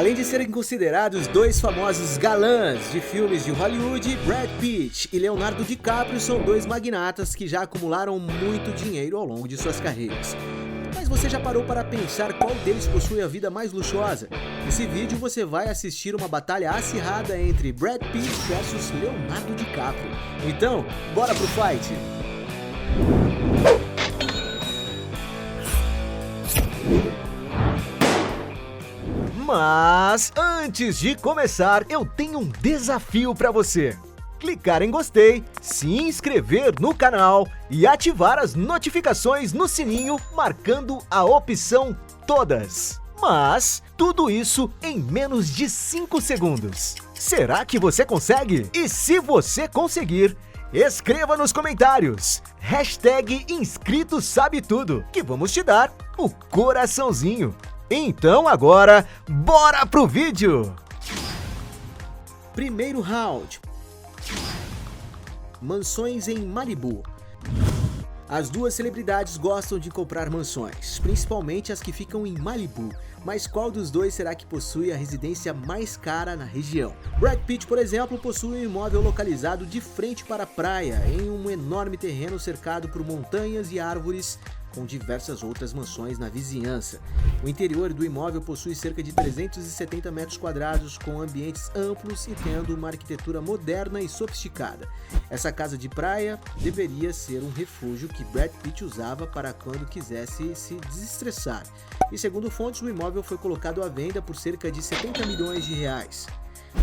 Além de serem considerados dois famosos galãs de filmes de Hollywood, Brad Pitt e Leonardo DiCaprio são dois magnatas que já acumularam muito dinheiro ao longo de suas carreiras. Mas você já parou para pensar qual deles possui a vida mais luxuosa? Nesse vídeo você vai assistir uma batalha acirrada entre Brad Pitt versus Leonardo DiCaprio. Então, bora pro fight! Mas antes de começar, eu tenho um desafio para você. Clicar em gostei, se inscrever no canal e ativar as notificações no sininho marcando a opção todas. Mas tudo isso em menos de 5 segundos. Será que você consegue? E se você conseguir, escreva nos comentários #InscritoSabeTudo que vamos te dar o coraçãozinho. Então agora, bora pro vídeo! Primeiro round. Mansões em Malibu. As duas celebridades gostam de comprar mansões, principalmente as que ficam em Malibu. Mas qual dos dois será que possui a residência mais cara na região? Brad Pitt, por exemplo, possui um imóvel localizado de frente para a praia, em um enorme terreno cercado por montanhas e árvores, com diversas outras mansões na vizinhança. O interior do imóvel possui cerca de 370 metros quadrados, com ambientes amplos e tendo uma arquitetura moderna e sofisticada. Essa casa de praia deveria ser um refúgio que Brad Pitt usava para quando quisesse se desestressar. E segundo fontes, o imóvel foi colocado à venda por cerca de 70 milhões de reais.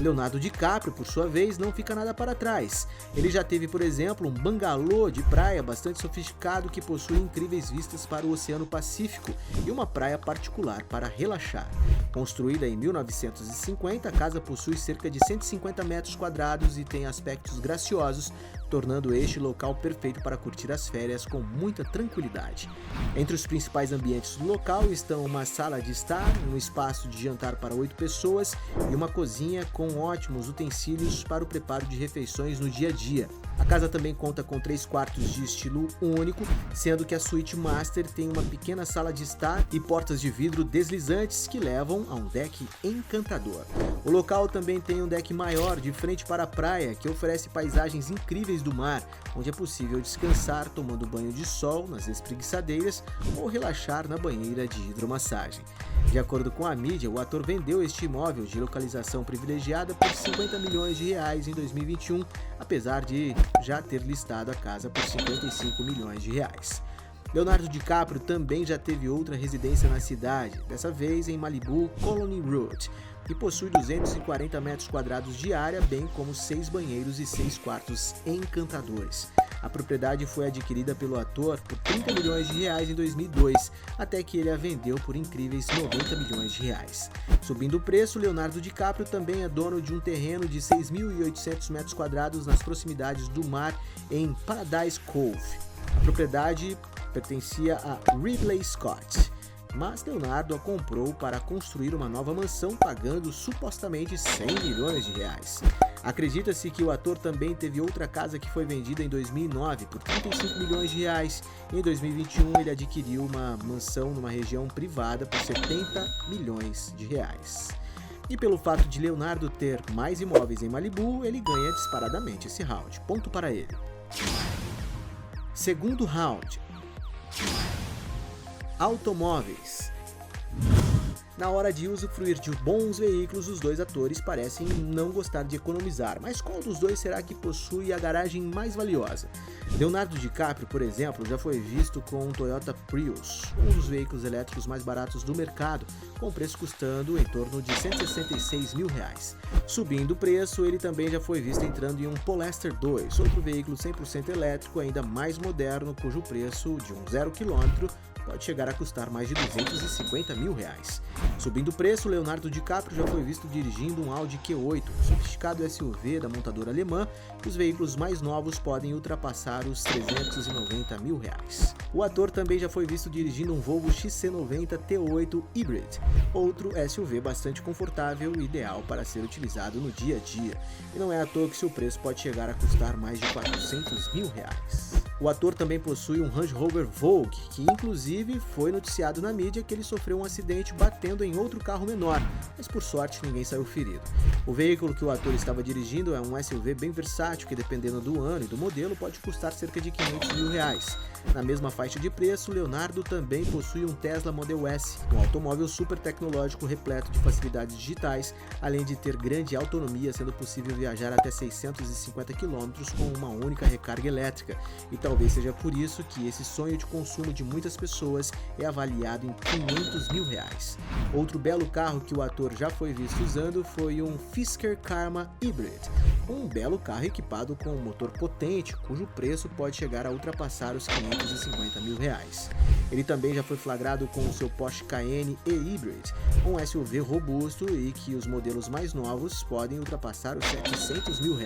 Leonardo DiCaprio, por sua vez, não fica nada para trás. Ele já teve, por exemplo, um bangalô de praia bastante sofisticado que possui incríveis vistas para o Oceano Pacífico e uma praia particular para relaxar. Construída em 1950, a casa possui cerca de 150 metros quadrados e tem aspectos graciosos, tornando este local perfeito para curtir as férias com muita tranquilidade. Entre os principais ambientes do local estão uma sala de estar, um espaço de jantar para 8 pessoas e uma cozinha com ótimos utensílios para o preparo de refeições no dia a dia. A casa também conta com 3 quartos de estilo único, sendo que a suíte master tem uma pequena sala de estar e portas de vidro deslizantes que levam a um deck encantador. O local também tem um deck maior de frente para a praia, que oferece paisagens incríveis do mar, onde é possível descansar tomando banho de sol nas espreguiçadeiras ou relaxar na banheira de hidromassagem. De acordo com a mídia, o ator vendeu este imóvel de localização privilegiada por 50 milhões de reais em 2021, apesar de já ter listado a casa por 55 milhões de reais. Leonardo DiCaprio também já teve outra residência na cidade, dessa vez em Malibu Colony Road, que possui 240 metros quadrados de área, bem como 6 banheiros e 6 quartos encantadores. A propriedade foi adquirida pelo ator por 30 milhões de reais em 2002, até que ele a vendeu por incríveis 90 milhões de reais. Subindo o preço, Leonardo DiCaprio também é dono de um terreno de 6.800 metros quadrados nas proximidades do mar em Paradise Cove. A propriedade pertencia a Ridley Scott, mas Leonardo a comprou para construir uma nova mansão, pagando supostamente 100 milhões de reais. Acredita-se que o ator também teve outra casa que foi vendida em 2009 por 35 milhões de reais. Em 2021 ele adquiriu uma mansão numa região privada por 70 milhões de reais. E pelo fato de Leonardo ter mais imóveis em Malibu, ele ganha disparadamente esse round. Ponto para ele. Segundo round. Automóveis. Na hora de usufruir de bons veículos, os dois atores parecem não gostar de economizar, mas qual dos dois será que possui a garagem mais valiosa? Leonardo DiCaprio, por exemplo, já foi visto com um Toyota Prius, um dos veículos elétricos mais baratos do mercado, com preço custando em torno de 166 mil reais. Subindo o preço, ele também já foi visto entrando em um Polestar 2, outro veículo 100% elétrico ainda mais moderno, cujo preço de um 0 km pode chegar a custar mais de 250 mil reais. Subindo o preço, Leonardo DiCaprio já foi visto dirigindo um Audi Q8, um sofisticado SUV da montadora alemã. Os veículos mais novos podem ultrapassar os 390 mil reais. O ator também já foi visto dirigindo um Volvo XC90 T8 Hybrid, outro SUV bastante confortável e ideal para ser utilizado no dia a dia. E não é à toa que seu preço pode chegar a custar mais de 400 mil reais. O ator também possui um Range Rover Vogue, que inclusive foi noticiado na mídia que ele sofreu um acidente batendo em outro carro menor, mas por sorte ninguém saiu ferido. O veículo que o ator estava dirigindo é um SUV bem versátil que, dependendo do ano e do modelo, pode custar cerca de R$500 mil. Na mesma faixa de preço, Leonardo também possui um Tesla Model S, um automóvel super tecnológico repleto de facilidades digitais, além de ter grande autonomia, sendo possível viajar até 650 km com uma única recarga elétrica. E talvez seja por isso que esse sonho de consumo de muitas pessoas é avaliado em R$500 mil. Outro belo carro que o ator já foi visto usando foi um Fisker Karma Hybrid, um belo carro equipado com um motor potente, cujo preço pode chegar a ultrapassar os R$550 mil. Ele também já foi flagrado com o seu Porsche Cayenne E-Hybrid, um SUV robusto e que os modelos mais novos podem ultrapassar os R$700 mil.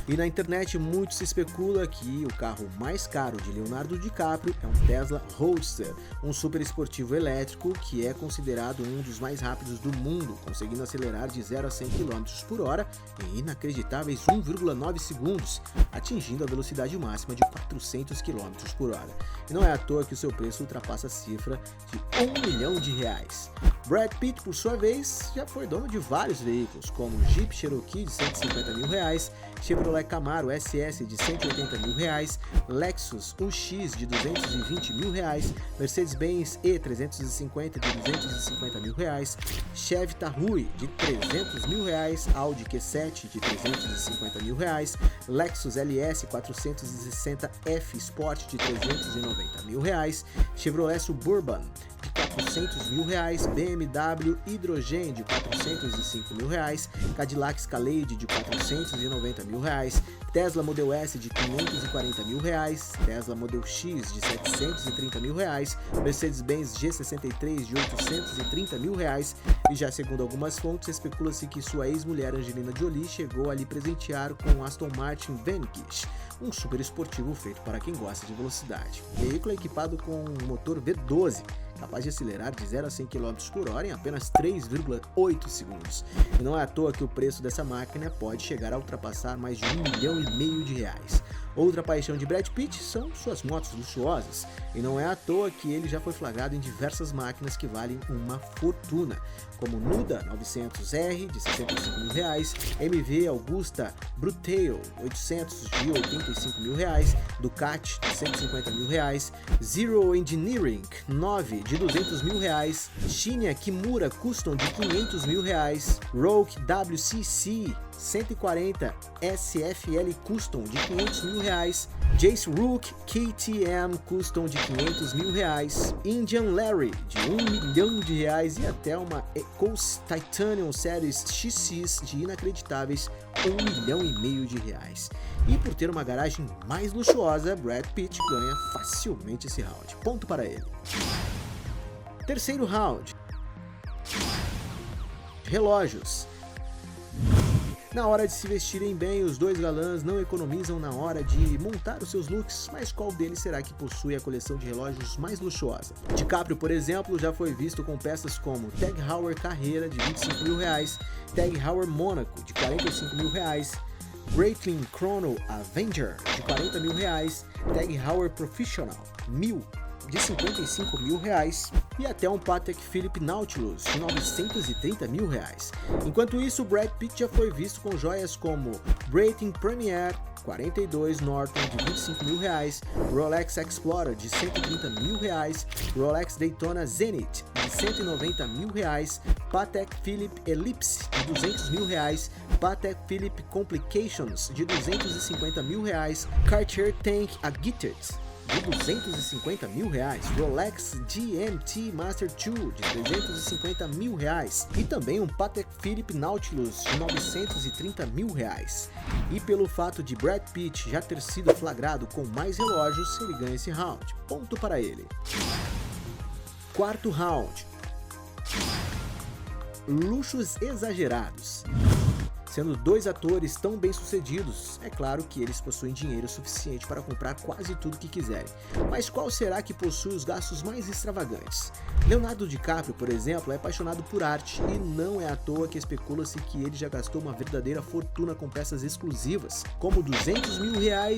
E na internet muito se especula que o carro mais caro de Leonardo DiCaprio é um Tesla Roadster, um super esportivo elétrico que é considerado um dos mais rápidos do mundo, conseguindo acelerar de 0 a 100 km por hora em inacreditáveis 1,9 segundos, atingindo a velocidade máxima de 400 km por hora. E não é à toa que o seu preço ultrapassa a cifra de R$1 milhão. Brad Pitt, por sua vez, já foi dono de vários veículos, como Jeep Cherokee de R$150 mil, Chevrolet Camaro SS de R$180 mil, Lexus UX de R$220 mil, Mercedes-Benz E350 de R$250 mil, Chevy Tahoe de R$300 mil, Audi Q7 de R$350 mil, Lexus LS 460F Sport de R$390 mil, Chevrolet Suburban de R$400 mil, BMW Hydrogen de R$405 mil, Cadillac Escalade de R$490 mil, Tesla Model S de R$540 mil, Tesla Model X de R$730 mil, Mercedes-Benz G63 de R$830 mil, e já segundo algumas fontes, especula-se que sua ex-mulher Angelina Jolie chegou a lhe presentear com o Aston Martin Vanquish, um super esportivo feito para quem gosta de velocidade. O veículo é equipado com um motor V12, capaz de acelerar de 0 a 100 km por hora em apenas 3,8 segundos. E não é à toa que o preço dessa máquina pode chegar a ultrapassar mais de R$1,5 milhão. Outra paixão de Brad Pitt são suas motos luxuosas, e não é à toa que ele já foi flagrado em diversas máquinas que valem uma fortuna, como Nuda 900R de R$65 mil, MV Augusta Brutail 800 de R$85 mil, Ducati de R$150 mil, Zero Engineering 9 de R$200 mil, Shinya Kimura Custom de R$500 mil, Rogue WCC 140 SFL Custom de R$500 mil, Jace Rook KTM Custom de R$500 mil, Indian Larry de R$1 milhão e até uma Ecos Titanium Series XX de inacreditáveis R$1,5 milhão. E por ter uma garagem mais luxuosa, Brad Pitt ganha facilmente esse round. Ponto para ele. Terceiro round. Relógios. Na hora de se vestirem bem, os dois galãs não economizam na hora de montar os seus looks, mas qual deles será que possui a coleção de relógios mais luxuosa? DiCaprio, por exemplo, já foi visto com peças como Tag Heuer Carrera de R$25 mil, Tag Heuer Monaco de R$45 mil, Breitling Chrono Avenger de R$40 mil, Tag Heuer Professional 1000 de R$55 mil e até um Patek Philippe Nautilus de R$930 mil. Enquanto isso, Brad Pitt já foi visto com joias como Breitling Premier 42 Norton de R$25 mil, Rolex Explorer de R$130 mil, Rolex Daytona Zenith de R$190 mil, Patek Philippe Ellipse de R$200 mil, Patek Philippe Complications de R$250 mil, Cartier Tank Agitated de R$250 mil, Rolex GMT Master 2 de R$350 mil e também um Patek Philippe Nautilus de R$930 mil. E pelo fato de Brad Pitt já ter sido flagrado com mais relógios, ele ganha esse round. Ponto para ele. Quarto round. Luxos exagerados. Sendo dois atores tão bem-sucedidos, é claro que eles possuem dinheiro suficiente para comprar quase tudo que quiserem. Mas qual será que possui os gastos mais extravagantes? Leonardo DiCaprio, por exemplo, é apaixonado por arte e não é à toa que especula-se que ele já gastou uma verdadeira fortuna com peças exclusivas, como R$200 mil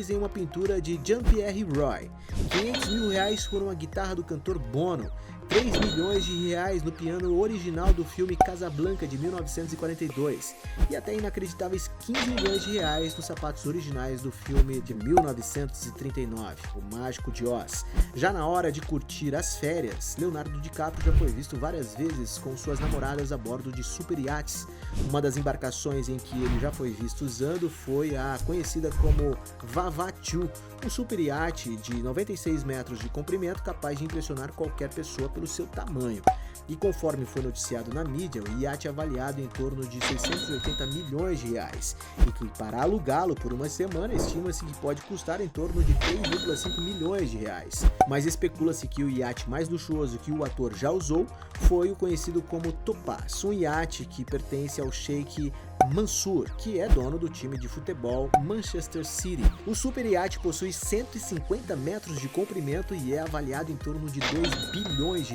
em uma pintura de Jean-Pierre Roy, R$500 mil por uma guitarra do cantor Bono, R$3 milhões no piano original do filme Casablanca de 1942 e até inacreditáveis R$15 milhões nos sapatos originais do filme de 1939, O Mágico de Oz. Já na hora de curtir as férias, Leonardo DiCaprio já foi visto várias vezes com suas namoradas a bordo de super iates. Uma das embarcações em que ele já foi visto usando foi a conhecida como Vavatu, um super iate de 96 metros de comprimento capaz de impressionar qualquer pessoa pelo seu tamanho. E conforme foi noticiado na mídia, o iate é avaliado em torno de R$680 milhões, e que para alugá-lo por uma semana estima-se que pode custar em torno de R$3,5 milhões. Mas especula-se que o iate mais luxuoso que o ator já usou foi o conhecido como Topaz, um iate que pertence ao Sheikh Mansour, que é dono do time de futebol Manchester City. O super iate possui 150 metros de comprimento e é avaliado em torno de R$2 bilhões,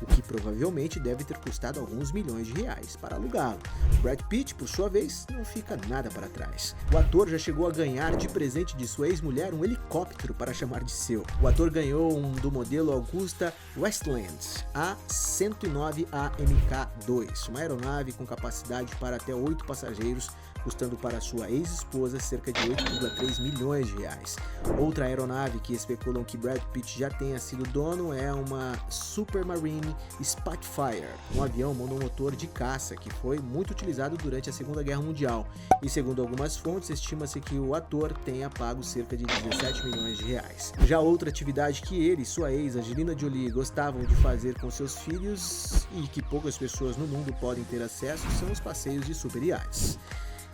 o que provavelmente deve ter custado alguns milhões de reais para alugá-lo. Brad Pitt, por sua vez, não fica nada para trás. O ator já chegou a ganhar de presente de sua ex-mulher um helicóptero para chamar de seu. O ator ganhou um do modelo Augusta Westland A109 AMK-2, uma aeronave com capacidade para até 8 passageiros, custando para sua ex-esposa cerca de R$8,3 milhões. Outra aeronave que especulam que Brad Pitt já tenha sido dono é uma Supermarine Spitfire, um avião monomotor de caça que foi muito utilizado durante a Segunda Guerra Mundial, e segundo algumas fontes estima-se que o ator tenha pago cerca de R$17 milhões. Já outra atividade que ele e sua ex, Angelina Jolie, gostavam de fazer com seus filhos e que poucas pessoas no mundo podem ter acesso são os passeios de super iates.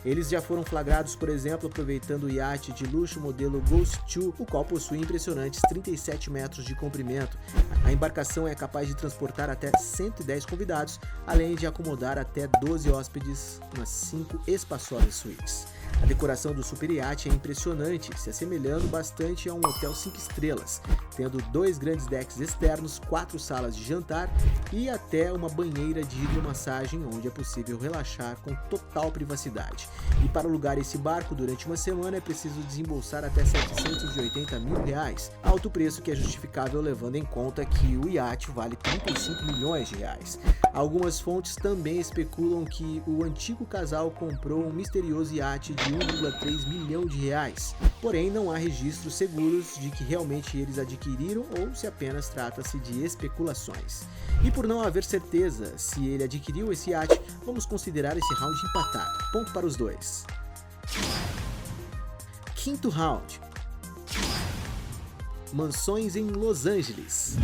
Eles já foram flagrados, por exemplo, aproveitando o iate de luxo modelo Ghost 2, o qual possui impressionantes 37 metros de comprimento. A embarcação é capaz de transportar até 110 convidados, além de acomodar até 12 hóspedes nas 5 espaçosas suítes. A decoração do super iate é impressionante, se assemelhando bastante a um hotel 5 estrelas, tendo 2 grandes decks externos, 4 salas de jantar e até uma banheira de hidromassagem onde é possível relaxar com total privacidade. E para alugar esse barco durante uma semana é preciso desembolsar até R$780 mil, alto preço que é justificável levando em conta que o iate vale R$35 milhões. Algumas fontes também especulam que o antigo casal comprou um misterioso iate de R$1,3 milhão, porém não há registros seguros de que realmente eles adquiriram ou se apenas trata-se de especulações. E por não haver certeza se ele adquiriu esse iate, vamos considerar esse round empatado, ponto para os dois. Quinto round. Mansões em Los Angeles.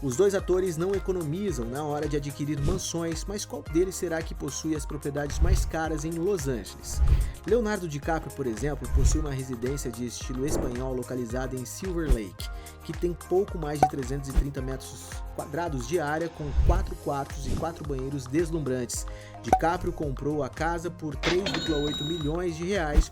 Os dois atores não economizam na hora de adquirir mansões, mas qual deles será que possui as propriedades mais caras em Los Angeles? Leonardo DiCaprio, por exemplo, possui uma residência de estilo espanhol localizada em Silver Lake, que tem pouco mais de 330 metros quadrados de área, com 4 quartos e 4 banheiros deslumbrantes. DiCaprio comprou a casa por R$3,8 milhões,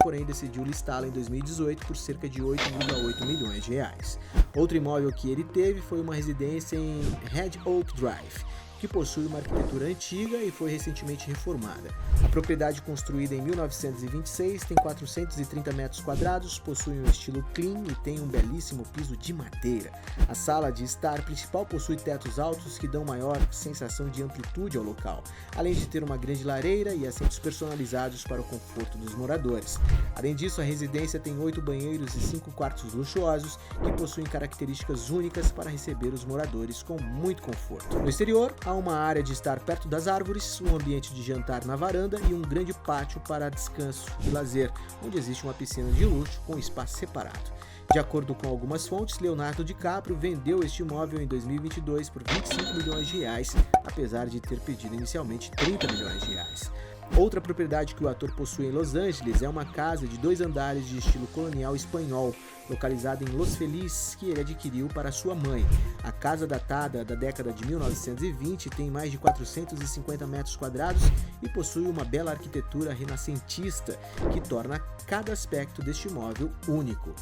porém decidiu listá-la em 2018 por cerca de R$8,8 milhões. Outro imóvel que ele teve foi uma residência em Red Oak Drive, que possui uma arquitetura antiga e foi recentemente reformada. A propriedade, construída em 1926, tem 430 metros quadrados, possui um estilo clean e tem um belíssimo piso de madeira. A sala de estar principal possui tetos altos que dão maior sensação de amplitude ao local, além de ter uma grande lareira e assentos personalizados para o conforto dos moradores. Além disso, a residência tem 8 banheiros e 5 quartos luxuosos que possuem características únicas para receber os moradores com muito conforto. No exterior, há uma área de estar perto das árvores, um ambiente de jantar na varanda e um grande pátio para descanso e lazer, onde existe uma piscina de luxo com espaço separado. De acordo com algumas fontes, Leonardo DiCaprio vendeu este imóvel em 2022 por R$25 milhões, apesar de ter pedido inicialmente R$30 milhões. Outra propriedade que o ator possui em Los Angeles é uma casa de 2 andares de estilo colonial espanhol, localizada em Los Feliz, que ele adquiriu para sua mãe. A casa, datada da década de 1920, tem mais de 450 metros quadrados e possui uma bela arquitetura renascentista, que torna cada aspecto deste imóvel único.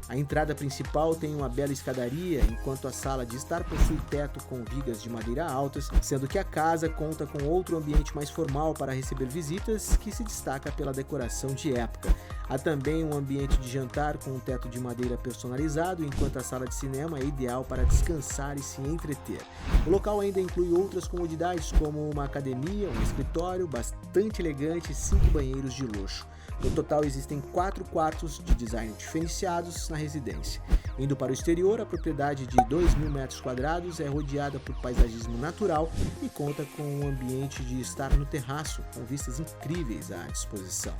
A entrada principal tem uma bela escadaria, enquanto a sala de estar possui teto com vigas de madeira altas, sendo que a casa conta com outro ambiente mais formal para receber visitas, que se destaca pela decoração de época. Há também um ambiente de jantar com um teto de madeira personalizado, enquanto a sala de cinema é ideal para descansar e se entreter. O local ainda inclui outras comodidades, como uma academia, um escritório bastante elegante e 5 banheiros de luxo. No total, existem 4 quartos de design diferenciados na residência. Indo para o exterior, a propriedade de 2.000 metros quadrados é rodeada por paisagismo natural e conta com um ambiente de estar no terraço, com vistas incríveis à disposição.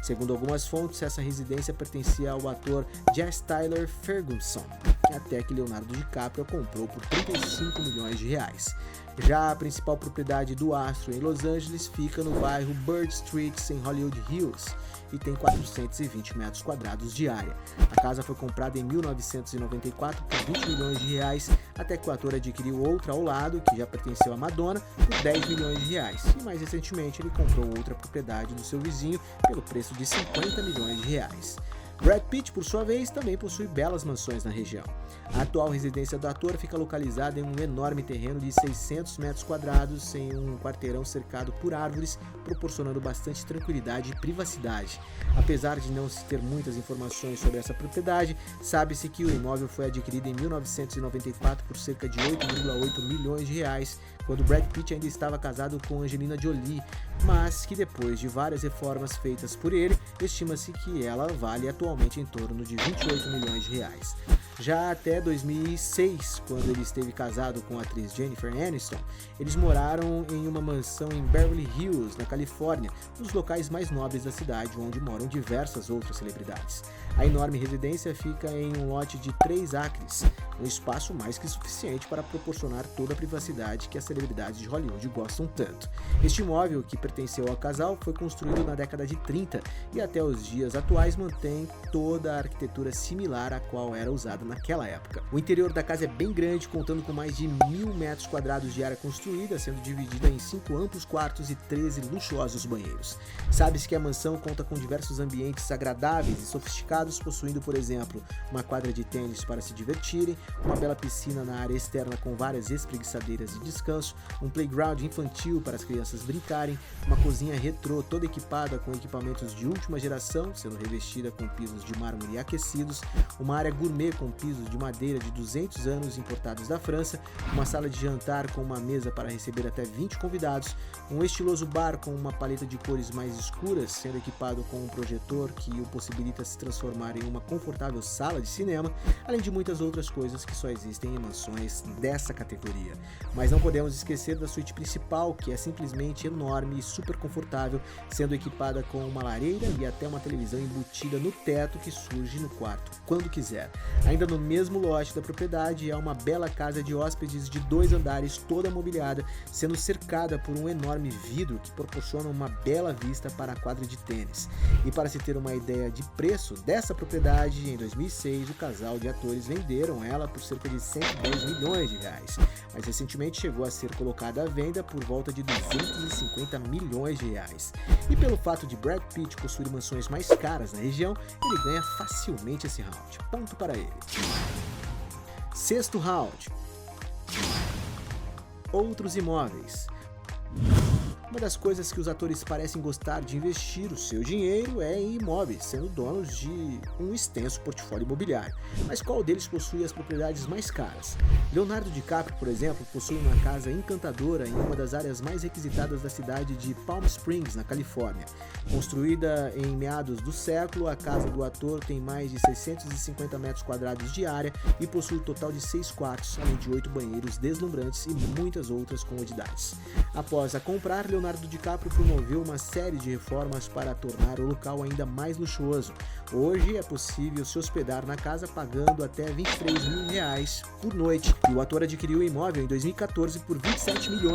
Segundo algumas fontes, essa residência pertencia ao ator Jesse Tyler Ferguson, até que Leonardo DiCaprio comprou por 35 milhões de reais. Já a principal propriedade do astro em Los Angeles fica no bairro Bird Street, em Hollywood Hills, e tem 420 metros quadrados de área. A casa foi comprada em 1994 por 20 milhões de reais, até que o ator adquiriu outra ao lado, que já pertenceu a Madonna, por 10 milhões de reais. E mais recentemente ele comprou outra propriedade do seu vizinho pelo preço de 50 milhões de reais. Brad Pitt, por sua vez, também possui belas mansões na região. A atual residência do ator fica localizada em um enorme terreno de 600 metros quadrados, em um quarteirão cercado por árvores, proporcionando bastante tranquilidade e privacidade. Apesar de não se ter muitas informações sobre essa propriedade, sabe-se que o imóvel foi adquirido em 1994 por cerca de 8,8 milhões de reais, quando Brad Pitt ainda estava casado com Angelina Jolie, mas que depois de várias reformas feitas por ele, estima-se que ela vale atualmente em torno de 28 milhões de reais. Já até 2006, quando ele esteve casado com a atriz Jennifer Aniston, eles moraram em uma mansão em Beverly Hills, na Califórnia, um dos locais mais nobres da cidade, onde moram diversas outras celebridades. A enorme residência fica em um lote de 3 acres, um espaço mais que suficiente para proporcionar toda a privacidade que as celebridades de Hollywood gostam tanto. Este imóvel, que pertenceu ao casal, foi construído na década de 30 e até os dias atuais mantém toda a arquitetura similar à qual era usada naquela época. O interior da casa é bem grande, contando com mais de 1.000 metros quadrados de área construída, sendo dividida em 5 amplos quartos e 13 luxuosos banheiros. Sabe-se que a mansão conta com diversos ambientes agradáveis e sofisticados, possuindo, por exemplo, uma quadra de tênis para se divertirem, uma bela piscina na área externa com várias espreguiçadeiras de descanso, um playground infantil para as crianças brincarem, uma cozinha retrô toda equipada com equipamentos de última geração, sendo revestida com pisos de mármore aquecidos, uma área gourmet com pisos de madeira de 200 anos importados da França, uma sala de jantar com uma mesa para receber até 20 convidados, um estiloso bar com uma paleta de cores mais escuras, sendo equipado com um projetor que o possibilita se transformar em uma confortável sala de cinema, além de muitas outras coisas que só existem em mansões dessa categoria. Mas não podemos esquecer da suíte principal, que é simplesmente enorme e super confortável, sendo equipada com uma lareira e até uma televisão embutida no teto que surge no quarto quando quiser. Ainda no mesmo lote da propriedade há uma bela casa de hóspedes de 2 andares toda mobiliada, sendo cercada por um enorme vidro que proporciona uma bela vista para a quadra de tênis. E para se ter uma ideia de preço dessa propriedade, em 2006 o casal de atores venderam ela por cerca de 110 milhões de reais, mas recentemente chegou a ser colocada à venda por volta de 250 milhões de reais. E pelo fato de Brad Pitt possuir mansões mais caras na região, ele ganha facilmente esse round. Ponto para ele. Sexto round. Outros imóveis. Uma das coisas que os atores parecem gostar de investir o seu dinheiro é em imóveis, sendo donos de um extenso portfólio imobiliário. Mas qual deles possui as propriedades mais caras? Leonardo DiCaprio, por exemplo, possui uma casa encantadora em uma das áreas mais requisitadas da cidade de Palm Springs, na Califórnia. Construída em meados do século, a casa do ator tem mais de 650 metros quadrados de área e possui um total de 6 quartos, além de 8 banheiros deslumbrantes e muitas outras comodidades. Após a comprar, Leonardo DiCaprio promoveu uma série de reformas para tornar o local ainda mais luxuoso. Hoje é possível se hospedar na casa pagando até R$23 mil por noite, e o ator adquiriu o imóvel em 2014 por R$27 milhões.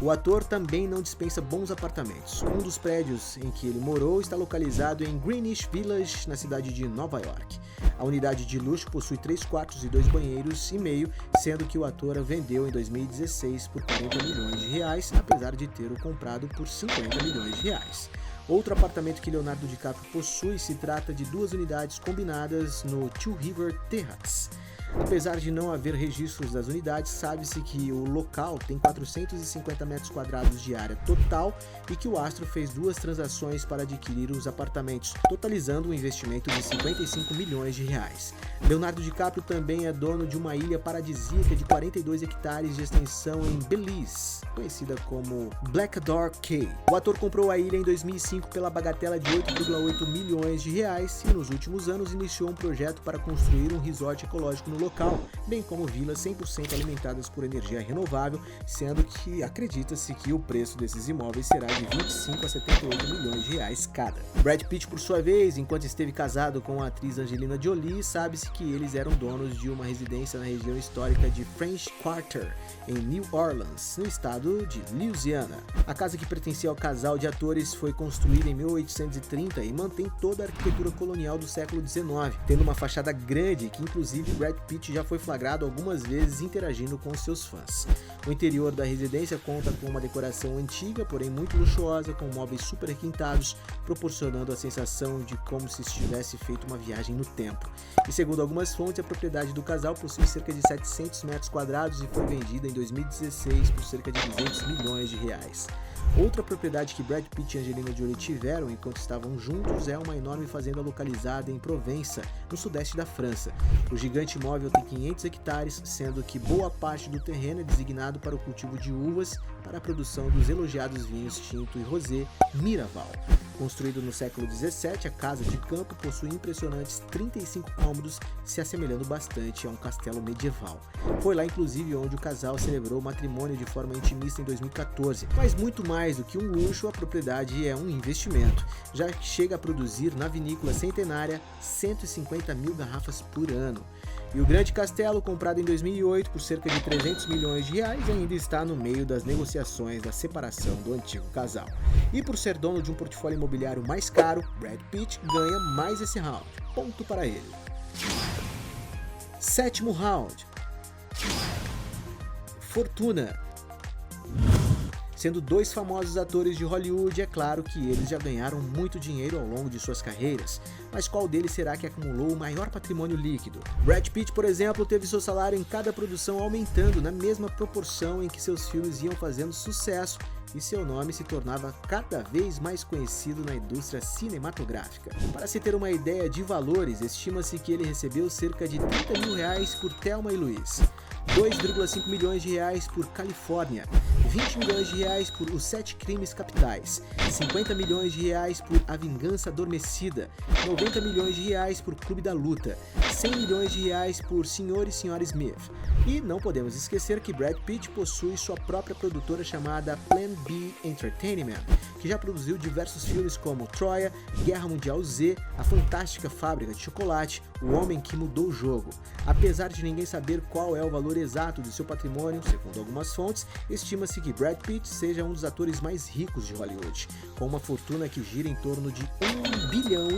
O ator também não dispensa bons apartamentos. Um dos prédios em que ele morou está localizado em Greenwich Village, na cidade de Nova York. A unidade de luxo possui 3 quartos e 2 banheiros e meio, sendo que o ator a vendeu em 2016 por R$40 milhões, apesar de ter o comprado por R$50 milhões. Outro apartamento que Leonardo DiCaprio possui se trata de 2 unidades combinadas no Two River Terrace. Apesar de não haver registros das unidades, sabe-se que o local tem 450 metros quadrados de área total e que o astro fez 2 transações para adquirir os apartamentos, totalizando um investimento de R$55 milhões. Leonardo DiCaprio também é dono de uma ilha paradisíaca de 42 hectares de extensão em Belize, conhecida como Blackadder Cay. O ator comprou a ilha em 2005 pela bagatela de R$8,8 milhões e nos últimos anos iniciou um projeto para construir um resort ecológico no local, bem como vilas 100% alimentadas por energia renovável, sendo que acredita-se que o preço desses imóveis será de R$25 a R$78 milhões cada. Brad Pitt, por sua vez, enquanto esteve casado com a atriz Angelina Jolie, sabe-se que eles eram donos de uma residência na região histórica de French Quarter, em New Orleans, no estado de Louisiana. A casa, que pertencia ao casal de atores, foi construída em 1830 e mantém toda a arquitetura colonial do século XIX, tendo uma fachada grande que inclusive Brad Pitt já foi flagrado algumas vezes interagindo com seus fãs. O interior da residência conta com uma decoração antiga, porém muito luxuosa, com móveis super requintados, proporcionando a sensação de como se estivesse feito uma viagem no tempo. E segundo algumas fontes, a propriedade do casal possui cerca de 700 metros quadrados e foi vendida em 2016 por cerca de R$200 milhões. Outra propriedade que Brad Pitt e Angelina Jolie tiveram enquanto estavam juntos é uma enorme fazenda localizada em Provença, no sudeste da França. O gigante imóvel tem 500 hectares, sendo que boa parte do terreno é designado para o cultivo de uvas para a produção dos elogiados vinhos tinto e rosé Miraval. Construído no século XVII, a casa de campo possui impressionantes 35 cômodos, se assemelhando bastante a um castelo medieval. Foi lá, inclusive, onde o casal celebrou o matrimônio de forma intimista em 2014. Mas muito mais do que um luxo, a propriedade é um investimento, já que chega a produzir na vinícola centenária 150 mil garrafas por ano. E o grande castelo, comprado em 2008 por cerca de R$300 milhões, ainda está no meio das negociações da separação do antigo casal. E por ser dono de um portfólio imobiliário mais caro, Brad Pitt ganha mais esse round. Ponto para ele. 7º round. Fortuna. Sendo 2 famosos atores de Hollywood, é claro que eles já ganharam muito dinheiro ao longo de suas carreiras, mas qual deles será que acumulou o maior patrimônio líquido? Brad Pitt, por exemplo, teve seu salário em cada produção aumentando na mesma proporção em que seus filmes iam fazendo sucesso e seu nome se tornava cada vez mais conhecido na indústria cinematográfica. Para se ter uma ideia de valores, estima-se que ele recebeu cerca de R$30 mil por Thelma e Louise, R$2,5 milhões por Califórnia, R$20 milhões por Os 7 Crimes Capitais, R$50 milhões por A Vingança Adormecida, R$90 milhões por Clube da Luta, R$100 milhões por Sr. e Sra. Smith. E não podemos esquecer que Brad Pitt possui sua própria produtora chamada Plan B Entertainment, que já produziu diversos filmes como Troia, Guerra Mundial Z, A Fantástica Fábrica de Chocolate, O Homem que Mudou o Jogo. Apesar de ninguém saber qual é o valor exato de seu patrimônio, segundo algumas fontes, estima-se que Brad Pitt seja um dos atores mais ricos de Hollywood, com uma fortuna que gira em torno de R$1,5 bilhão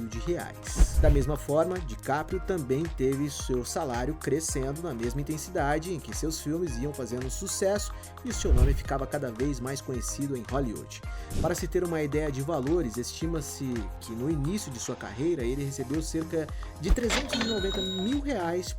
de reais. Da mesma forma, DiCaprio também teve seu salário crescendo na mesma intensidade em que seus filmes iam fazendo sucesso e seu nome ficava cada vez mais conhecido em Hollywood. Para se ter uma ideia de valores, estima-se que no início de sua carreira ele recebeu cerca de R$390 mil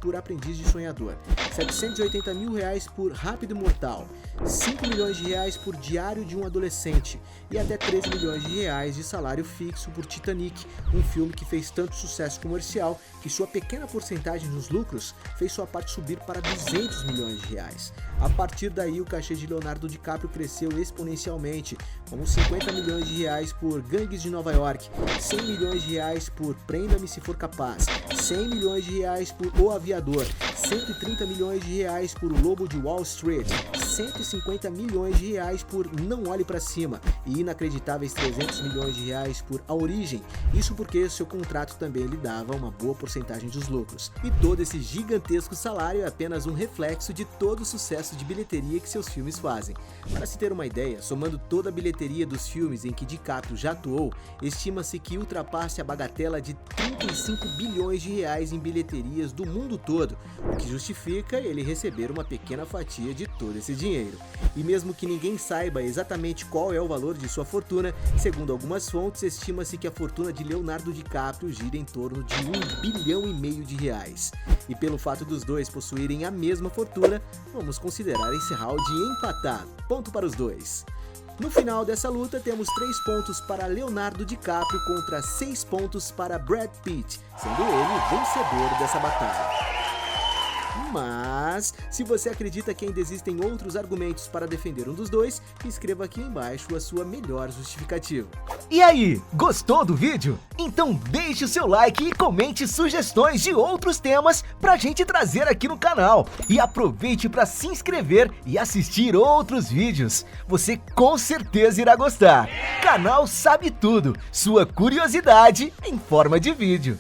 por Aprendiz de Sonhador, R$780 mil por Rápido e Mortal, R$5 milhões por Diário de um Adolescente e até R$13 milhões de salário fixo por Titanic, um filme que fez tanto sucesso comercial que sua pequena porcentagem nos lucros fez sua parte subir para R$200 milhões. A partir daí, o cachê de Leonardo DiCaprio cresceu exponencialmente, como se 50 milhões de reais por Gangues de Nova York, 100 milhões de reais por Prenda-me se for capaz, 100 milhões de reais por O Aviador, 130 milhões de reais por O Lobo de Wall Street, 150 milhões de reais por Não Olhe Pra Cima e inacreditáveis 300 milhões de reais por A Origem, isso porque seu contrato também lhe dava uma boa porcentagem dos lucros. E todo esse gigantesco salário é apenas um reflexo de todo o sucesso de bilheteria que seus filmes fazem. Para se ter uma ideia, somando toda a bilheteria dos filmes em que DiCaprio já atuou, estima-se que ultrapasse a bagatela de 35 bilhões de reais em bilheterias do mundo todo, o que justifica ele receber uma pequena fatia de todo esse dinheiro. E mesmo que ninguém saiba exatamente qual é o valor de sua fortuna, segundo algumas fontes, estima-se que a fortuna de Leonardo DiCaprio gira em torno de 1,5 bilhão de reais. E pelo fato dos dois possuírem a mesma fortuna, vamos considerar esse round empatado. Ponto para os dois. No final dessa luta, temos 3 pontos para Leonardo DiCaprio contra 6 pontos para Brad Pitt, sendo ele o vencedor dessa batalha. Mas, se você acredita que ainda existem outros argumentos para defender um dos dois, escreva aqui embaixo a sua melhor justificativa. E aí, gostou do vídeo? Então deixe o seu like e comente sugestões de outros temas pra gente trazer aqui no canal. E aproveite para se inscrever e assistir outros vídeos. Você com certeza irá gostar. Canal Sabe Tudo, sua curiosidade em forma de vídeo.